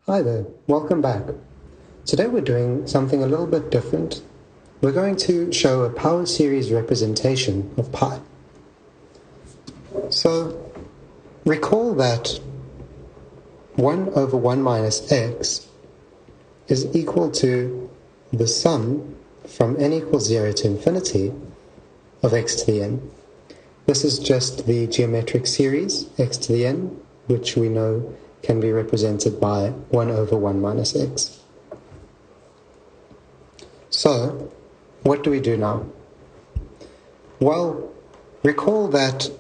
Hi there, welcome back. Today we're doing something a little bit different. We're going to show a power series representation of pi. So recall that 1 over 1 minus x is equal to the sum from n equals 0 to infinity of x to the n. This is just the geometric series x to the n, which we know can be represented by 1 over 1 minus x. So, what do we do now? Well, recall that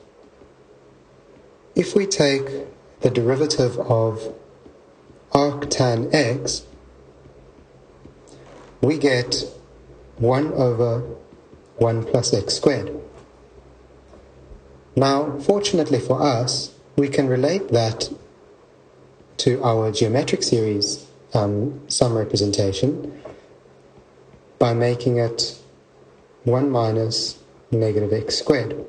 if we take the derivative of arctan x, we get 1 over 1 plus x squared. Now, fortunately for us, we can relate that to our geometric series sum representation by making it 1 minus negative x squared.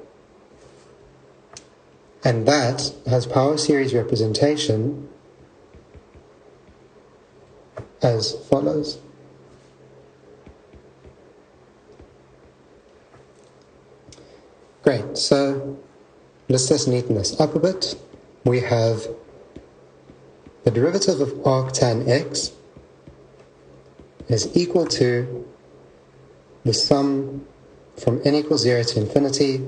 And that has power series representation as follows. Great, so let's just neaten this up a bit. We have the derivative of arctan x is equal to the sum from n equals 0 to infinity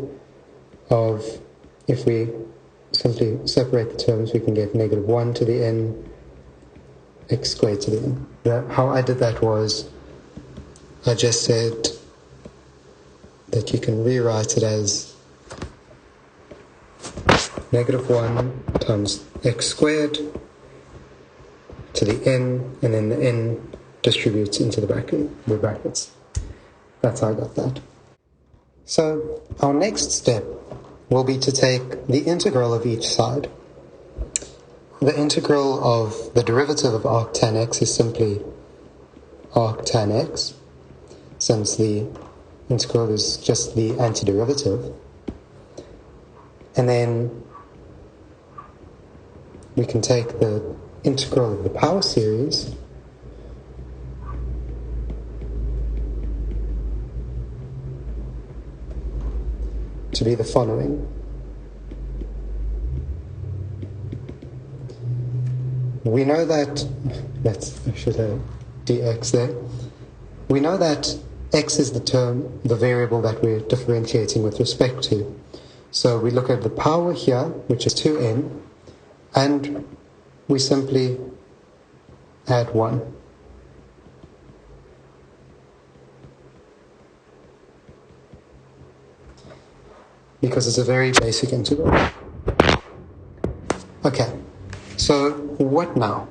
of, if we simply separate the terms, we can get negative 1 to the n, x squared to the n. How I did that was, I just said that you can rewrite it as negative 1 times x squared to the n, and then the n distributes into the brackets. That's how I got that. So our next step will be to take the integral of each side. The integral of the derivative of arctan x is simply arctan x, since the integral is just the antiderivative. And then we can take the integral of the power series to be the following. We know that, I should have dx there. We know that x is the variable that we're differentiating with respect to. So we look at the power here, which is 2n, and we simply add 1. Because it's a very basic integral. Okay, so what now?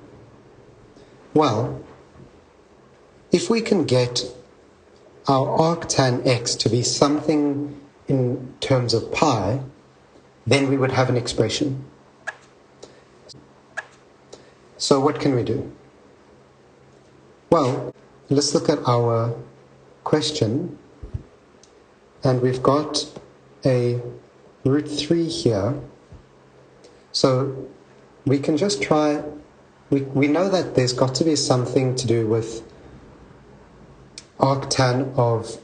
Well, if we can get our arctan x to be something in terms of pi, then we would have an expression. So what can we do? Well, let's look at our question, and we've got a root 3 here. So we can just try, we know that there's got to be something to do with arctan of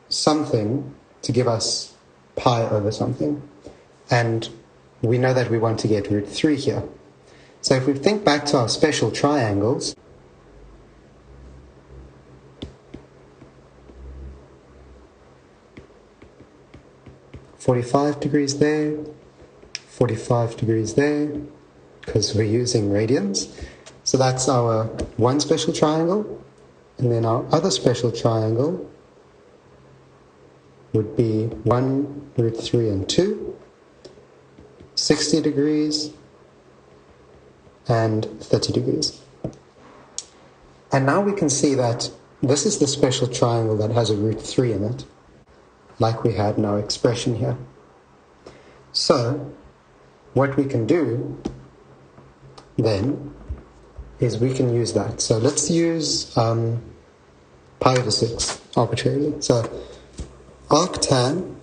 something to give us pi over something. And we know that we want to get root 3 here. So if we think back to our special triangles, (45 degrees there, 45 degrees there, because we're using radians. So that's our one special triangle. And then our other special triangle would be 1, root 3, and 2, 60 degrees, and 30 degrees. And now we can see that this is the special triangle that has a root 3 in it, like we had in our expression here. So what we can do then is we can use that. So let's use pi over 6 arbitrarily. So arctan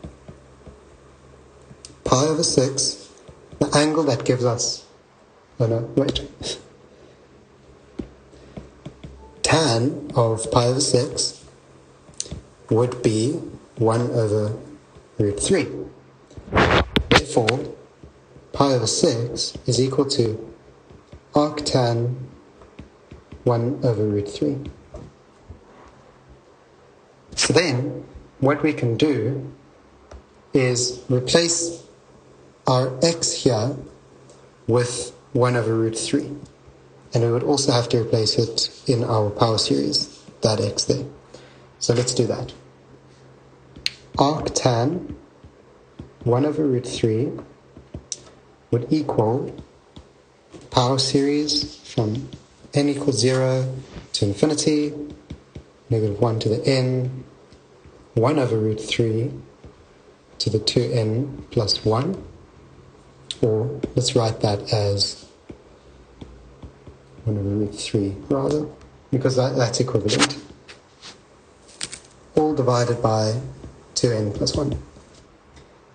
pi over 6, the angle that gives us, oh no, wait, tan of pi over 6 would be 1 over root 3. Therefore, pi over 6 is equal to arctan 1 over root 3. So then, what we can do is replace our x here with 1 over root 3. And we would also have to replace it in our power series, that x there. So let's do that. Arctan 1 over root 3 would equal power series from n equals 0 to infinity, negative 1 to the n, 1 over root 3 to the 2n plus 1, or let's write that as 1 over root 3 rather, because that's equivalent. All divided by 2n plus 1.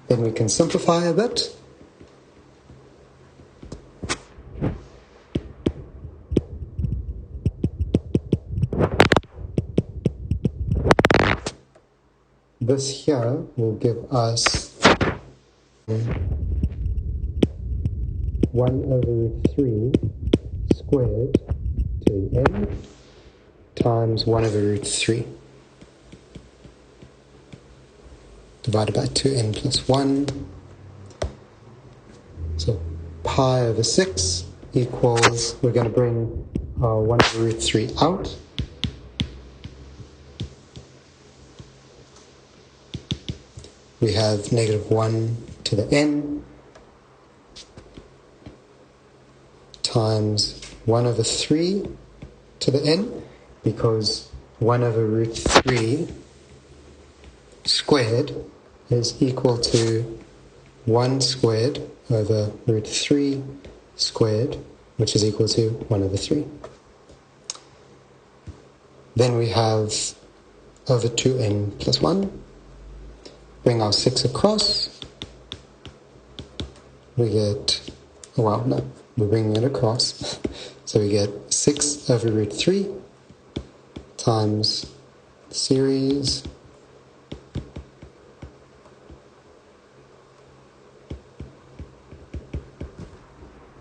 Then we can simplify a bit. This here will give us 1 over root 3 squared to the n times 1 over root 3 divided by 2n plus 1. So pi over 6 equals, we're going to bring 1 over root 3 out. We have negative 1 to the n times 1 over 3 to the n, because 1 over root 3 squared is equal to 1 squared over root 3 squared, which is equal to 1 over 3. Then we have over 2n plus 1. Bring our 6 across. We get, well, no, we're bringing it across. So we get 6 over root 3 times the series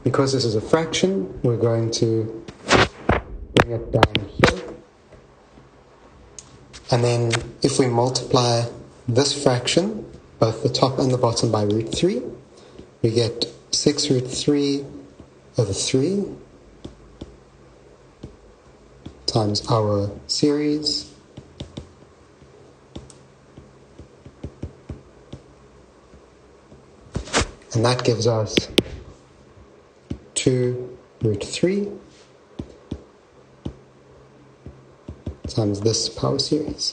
because this is a fraction, we're going to bring it down here. And then if we multiply this fraction, both the top and the bottom, by root 3, we get 6 root 3 over 3 times our series and that gives us 2 root 3 times this power series.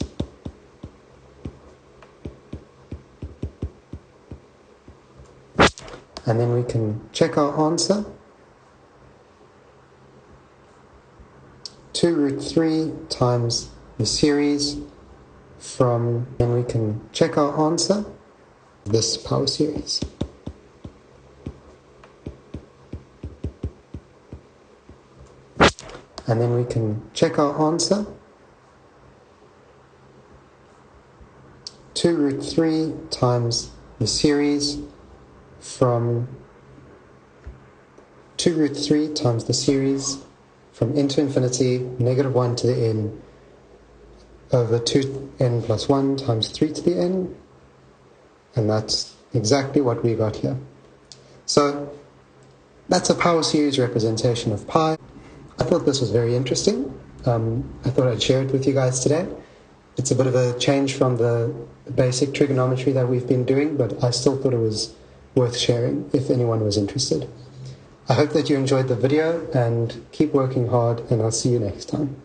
And then we can check our answer. 2 root 3 times the series from, then we can check our answer, this power series. And then we can check our answer. 2 root 3 times the series from 2 root 3 times the series from n to infinity, negative 1 to the n, over 2n plus 1 times 3 to the n, and that's exactly what we got here. So that's a power series representation of pi. I thought this was very interesting. I thought I'd share it with you guys today. It's a bit of a change from the basic trigonometry that we've been doing, but I still thought it was worth sharing if anyone was interested. I hope that you enjoyed the video and keep working hard, and I'll see you next time.